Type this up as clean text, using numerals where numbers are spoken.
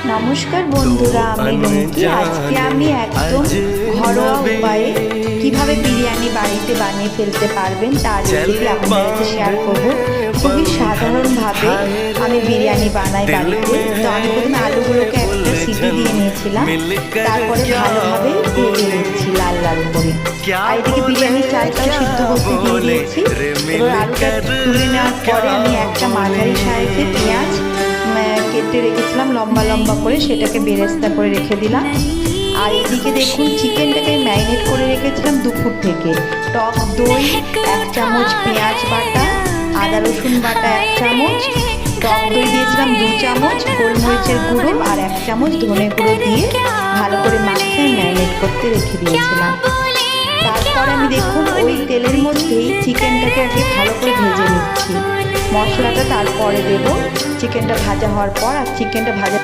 নমস্কার বন্ধুরা, আমি রুমকি। আজকে আমি একদম ঘরোয়া উপায়ে কিভাবে বিরিয়ানি বাড়িতে বানিয়ে ফেলতে পারবেন তার রেসিপি আপনাদের সাথে শেয়ার করব। খুবই সাধারণভাবে আমি বিরিয়ানি বানাই বাড়িতে। তো আমি প্রথমে আলুগুলোকে একটা সিটি দিয়ে নিয়েছিলাম, তারপরে ভালোভাবে ভেজে নিচ্ছি লাল লাল করে। আর এদিকে বিরিয়ানির চালটাও সিদ্ধ করতে দিয়ে দিয়েছি। এবার আলুটা তুলে নেওয়ার পরে আমি একটা মাঝারি সাইজের পেঁয়াজ কেটে রেখেছিলাম লম্বা লম্বা করে, সেটাকে বেরেস্তা করে রেখে দিলাম। আর এদিকে দেখুন চিকেনটাকে ম্যারিনেট করে রেখেছিলাম দুপুর থেকে। টক দই 1 চামচ, পেঁয়াজ বাটা, আদা রসুন বাটা 1 চামচ, টক দই দিয়েছিলাম 2 চামচ, গোলমরিচের গুঁড়ো আর 1 চামচ ধনে গুঁড়ো দিয়ে ভালো করে মাখিয়ে ম্যারিনেট করতে রেখে দিয়েছিলাম। তারপর আমি দেখুন ওই তেলের মধ্যেই চিকেনটাকে আগে ভালো করে ভেজে নিচ্ছি। মশলাটা তারপরে দেবো চিকেনটা ভাজা হওয়ার পর। আর চিকেনটা ভাজা